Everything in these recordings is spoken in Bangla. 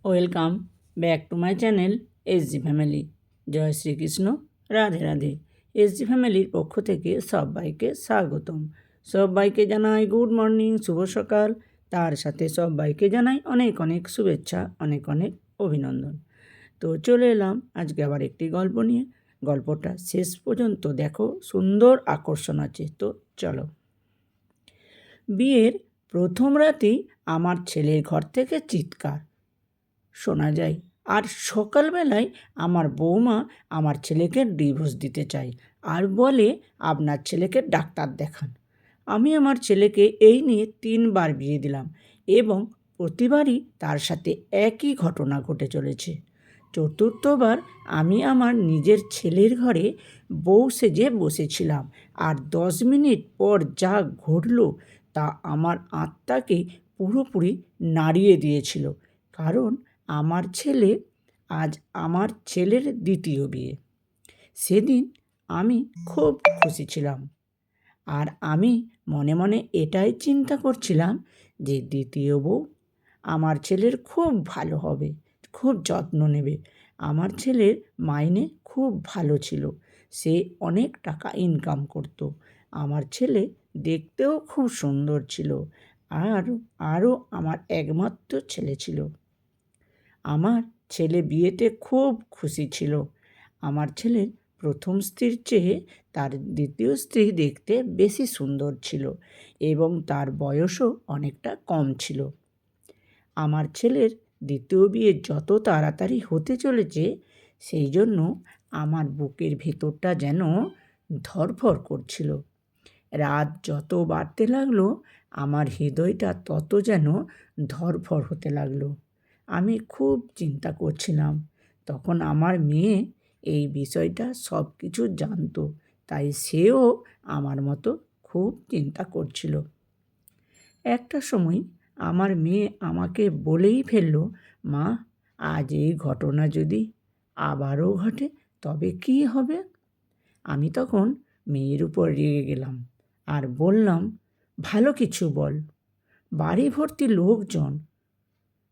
Welcome back to my channel SG family. জয় শ্রীকৃষ্ণ, রাধে রাধে। এসজি ফ্যামিলির পক্ষ থেকে সবাইকে স্বাগতম। সবাইকে জানাই গুড মর্নিং, শুভ সকাল। তার সাথে সবাইকে জানাই অনেক অনেক শুভেচ্ছা, অনেক অনেক অভিনন্দন। তো চলে এলাম আজকে আবার একটি গল্প নিয়ে। গল্পটা শেষ পর্যন্ত দেখো, সুন্দর আকর্ষণ আছে। তো চলো। বিয়ের প্রথম রাতেই আমার ছেলের ঘর থেকে চিৎকার শোনা যায়, আর সকালবেলায় আমার বৌমা আমার ছেলেকে ডিভোর্স দিতে চায় আর বলে আপনার ছেলেকে ডাক্তার দেখান। আমি আমার ছেলেকে এই নিয়ে 3বার বিয়ে দিলাম এবং প্রতিবারই তার সাথে একই ঘটনা ঘটে চলেছে। চতুর্থবার আমি আমার নিজের ছেলের ঘরে বউ সেজে বসেছিলাম, আর 10 মিনিট পর যা ঘটল তা আমার আত্মাকে পুরোপুরি নাড়িয়ে দিয়েছিল। কারণ আমার ছেলে আজ আমার ছেলের দ্বিতীয় বিয়ে। সেদিন আমি খুব খুশি ছিলাম, আর আমি মনে মনে এটাই চিন্তা করছিলাম যে দ্বিতীয় বউ আমার ছেলের খুব ভালো হবে, খুব যত্ন নেবে। আমার ছেলের মাইনে খুব ভালো ছিল, সে অনেক টাকা ইনকাম করত। আমার ছেলে দেখতেও খুব সুন্দর ছিল, আর আরও আমার একমাত্র ছেলে ছিল। আমার ছেলে বিয়েতে খুব খুশি ছিল। আমার ছেলের প্রথম স্ত্রীর চেয়ে তার দ্বিতীয় স্ত্রী দেখতে বেশি সুন্দর ছিল এবং তার বয়সও অনেকটা কম ছিল। আমার ছেলের দ্বিতীয় বিয়ে যত তাড়াতাড়ি হতে চলেছে, সেই জন্য আমার বুকের ভেতরটা যেন ধড়ফড় করছিল। রাত যত বাড়তে লাগলো, আমার হৃদয়টা তত যেন ধড়ফড় হতে লাগলো। আমি খুব চিন্তা করছিলাম। তখন আমার মেয়ে এই বিষয়টা সব কিছু জানতো, তাই সেও আমার মতো খুব চিন্তা করছিল। একটা সময় আমার মেয়ে আমাকে বলেই ফেললো, মা, আজ এই ঘটনা যদি আবারও ঘটে তবে কী হবে? আমি তখন মেয়ের উপর রেগে গেলাম আর বললাম, ভালো কিছু বল, বাড়ি ভর্তি লোকজন।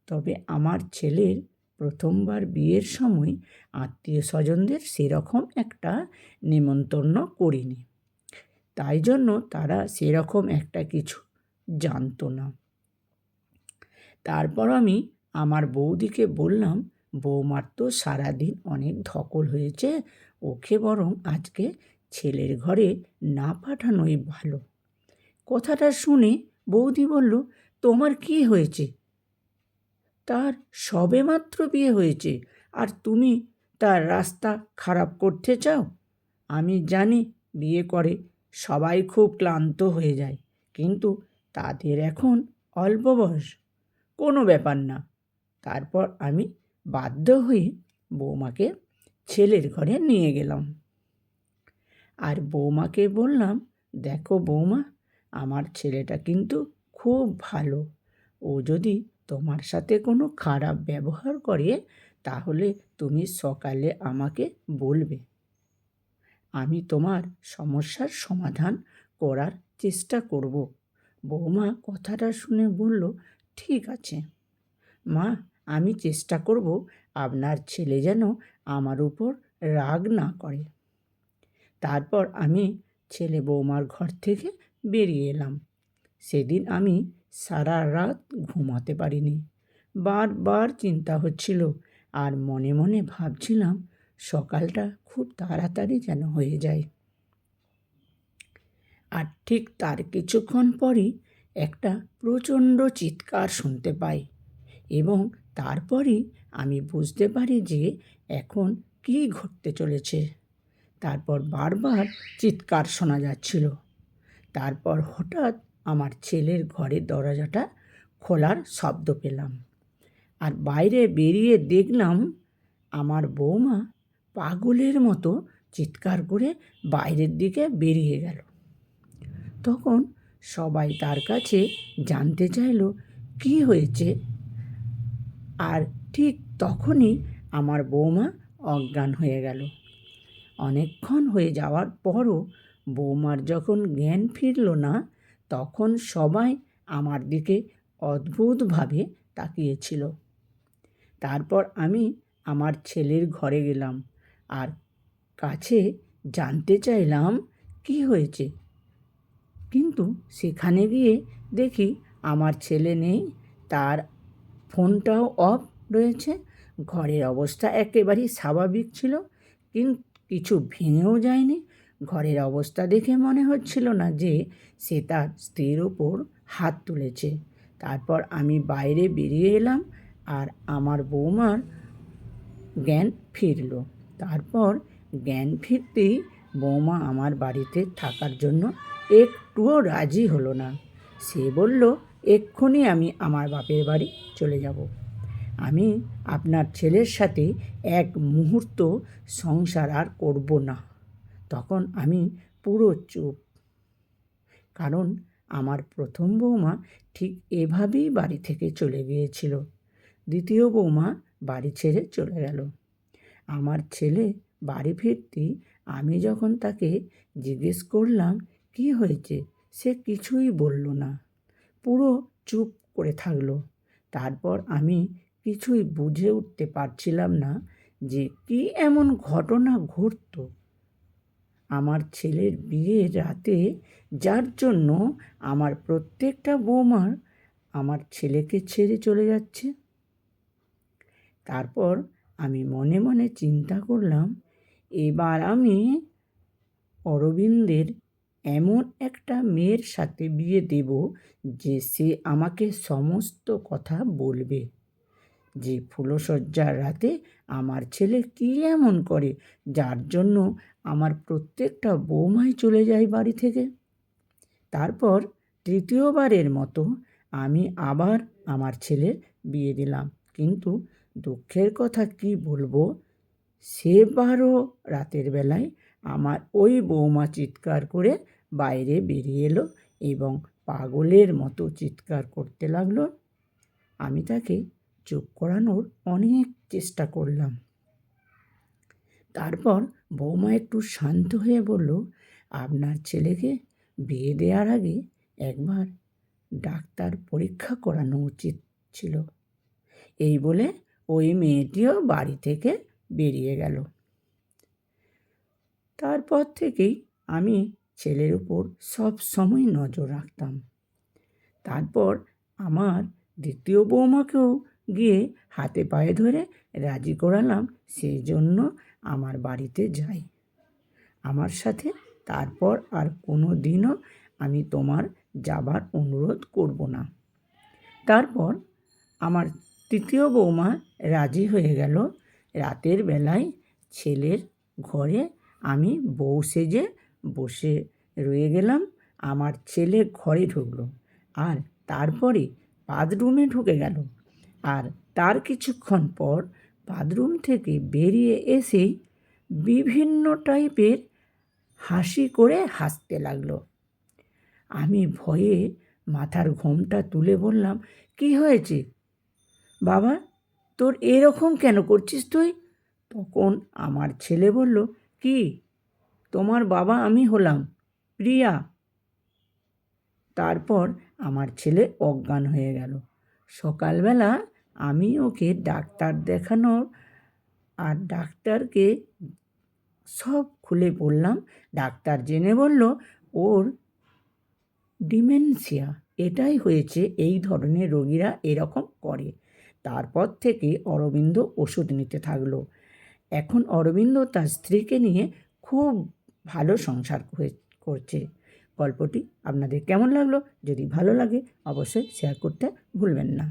তবে আমার ছেলের প্রথমবার বিয়ের সময় আত্মীয় স্বজনদের সেরকম একটা নেমন্তন্ন করিনি, তাই জন্য তারা সেরকম একটা কিছু জানতো না। তারপর আমি আমার বৌদিকে বললাম, বৌমার তো সারাদিন অনেক ধকল হয়েছে, ওকে বরং আজকে ছেলের ঘরে না পাঠানোই ভালো। কথাটা শুনে বৌদি বলল, তোমার কি হয়েছে? তার সবেমাত্র বিয়ে হয়েছে আর তুমি তার রাস্তা খারাপ করতে চাও? আমি জানি বিয়ে করে সবাই খুব ক্লান্ত হয়ে যায়, কিন্তু তাদের এখন অল্প বয়স, কোনো ব্যাপার না। তারপর আমি বাধ্য হয়ে বৌমাকে ছেলের ঘরে নিয়ে গেলাম আর বৌমাকে বললাম, দেখো বৌমা, আমার ছেলেটা কিন্তু খুব ভালো। ও যদি তোমার সাথে কোনো খারাপ ব্যবহার করে তাহলে তুমি সকালে আমাকে বলবে, আমি তোমার সমস্যার সমাধান করার চেষ্টা করব। বৌমা কথাটা শুনে বলল, ঠিক আছে মা, আমি চেষ্টা করব আপনার ছেলে যেন আমার উপর রাগ না করে। তারপর আমি ছেলে বৌমার ঘর থেকে বেরিয়ে এলাম। সেদিন আমি সারা রাত ঘুমাতে পারিনি। বারবার চিন্তা হচ্ছিল আর মনে মনে ভাবছিলাম সকালটা খুব তাড়াতাড়ি যেন হয়ে যায়। আর ঠিক তার কিছুক্ষণ পরই একটা প্রচণ্ড চিৎকার শুনতে পাই এবং তারপরই আমি বুঝতে পারি যে এখন কী ঘটতে চলেছে। তারপর বারবার চিৎকার শোনা যাচ্ছিল। তারপর হঠাৎ আমার ছেলের ঘরের দরজাটা খোলার শব্দ পেলাম, আর বাইরে বেরিয়ে দেখলাম আমার বৌমা পাগলের মতো চিৎকার করে বাইরের দিকে বেরিয়ে গেল। তখন সবাই তার কাছে জানতে চাইল কী হয়েছে, আর ঠিক তখনই আমার বৌমা অজ্ঞান হয়ে গেল। অনেকক্ষণ হয়ে যাওয়ার পরও বৌমার যখন জ্ঞান ফিরল না, তখন সবাই আমার দিকে অদ্ভুতভাবে তাকিয়েছিল। তারপর আমি আমার ছেলের ঘরে গেলাম আর কাছে জানতে চাইলাম কি হয়েছে, কিন্তু সেখানে গিয়ে দেখি আমার ছেলে নেই, তার ফোনটাও অফ রয়েছে। ঘরের অবস্থা একেবারেই স্বাভাবিক ছিল, কিন্তু কিছু ভেঙেও যায়নি। ঘরের অবস্থা দেখে মনে হচ্ছিল না যে সে তার স্ত্রীর ওপর হাত তুলেছে। তারপর আমি বাইরে বেরিয়ে এলাম আর আমার বৌমার জ্ঞান ফিরল। তারপর জ্ঞান ফিরতেই বৌমা আমার বাড়িতে থাকার জন্য একটুও রাজি হলো না। সে বলল, এক্ষুনি আমি আমার বাপের বাড়ি চলে যাব। আমি আপনার ছেলের সাথে এক মুহূর্ত সংসার আর করব না। তখন আমি পুরো চুপ, কারণ আমার প্রথম বৌমা ঠিক এভাবেই বাড়ি থেকে চলে গিয়েছিল। দ্বিতীয় বৌমা বাড়ি ছেড়ে চলে গেল। আমার ছেলে বাড়ি ফিরতেই আমি যখন তাকে জিজ্ঞেস করলাম কি হয়েছে, সে কিছুই বলল না, পুরো চুপ করে থাকলো। তারপর আমি কিছুই বুঝে উঠতে পারছিলাম না যে কি এমন ঘটনা ঘটত আমার ছেলের বিয়ের রাতে, যার জন্য আমার প্রত্যেকটা বৌমার আমার ছেলেকে ছেড়ে চলে যাচ্ছে। তারপর আমি মনে মনে চিন্তা করলাম, এবার আমি অরবিন্দের এমন একটা মেয়ের সাথে বিয়ে দেব যে সে আমাকে সমস্ত কথা বলবে, যে ফুলশয্যার রাতে আমার ছেলে কী এমন করে যার জন্য আমার প্রত্যেকটা বৌমাই চলে যায় বাড়ি থেকে। তারপর তৃতীয়বারের মতো আমি আবার আমার ছেলের বিয়ে দিলাম, কিন্তু দুঃখের কথা কি বলবো, সেবারও রাতের বেলায় আমার ওই বৌমা চিৎকার করে বাইরে বেরিয়ে এলো এবং পাগলের মতো চিৎকার করতে লাগলো। আমি তাকে চুপ করানোর অনেক চেষ্টা করলাম। তারপর বৌমা একটু শান্ত হয়ে বলল, আপনার ছেলেকে বিয়ে দেওয়ার আগে একবার ডাক্তার পরীক্ষা করানো উচিত ছিল। এই বলে ওই মেয়েটিও বাড়ি থেকে বেরিয়ে গেল। তারপর থেকেই আমি ছেলের উপর সব সময় নজর রাখতাম। তারপর আমার দ্বিতীয় বৌমাকেও গিয়ে হাতে পায়ে ধরে রাজি করালাম, সেই জন্য আমার বাড়িতে যাই আমার সাথে। তারপর আর কোনো দিনও আমি তোমার যাবার অনুরোধ করব না। তারপর আমার তৃতীয় বৌমা রাজি হয়ে গেল। রাতের বেলায় ছেলের ঘরে আমি বউ সেজে বসে রয়ে গেলাম। আমার ছেলে ঘরে ঢুকলো আর তারপরে বাথরুমে ঢুকে গেল, আর তার কিছুক্ষণ পর বাথরুম থেকে বেরিয়ে এসেই বিভিন্ন টাইপের হাসি করে হাসতে লাগলো। আমি ভয়ে মাথার ঘোমটা তুলে বললাম, কি হয়েছে বাবা, তোর এরকম কেন করছিস তুই? তখন আমার ছেলে বলল, কি, তোমার বাবা আমি হলাম, প্রিয়া। তারপর আমার ছেলে অজ্ঞান হয়ে গেল। সকালবেলা আমি ওকে ডাক্তার দেখানোর আর ডাক্তারকে সব খুলে বললাম। ডাক্তার জেনে বলল, ওর ডিমেনশিয়া, এটাই হয়েছে, এই ধরনের রোগীরা এরকম করে। তারপর থেকে অরবিন্দ ওষুধ নিতে থাকলো। এখন অরবিন্দ তার স্ত্রীকে নিয়ে খুব ভালো সংসার করছে। গল্পটি আপনাদের কেমন লাগলো? যদি ভালো লাগে অবশ্যই শেয়ার করতে ভুলবেন না।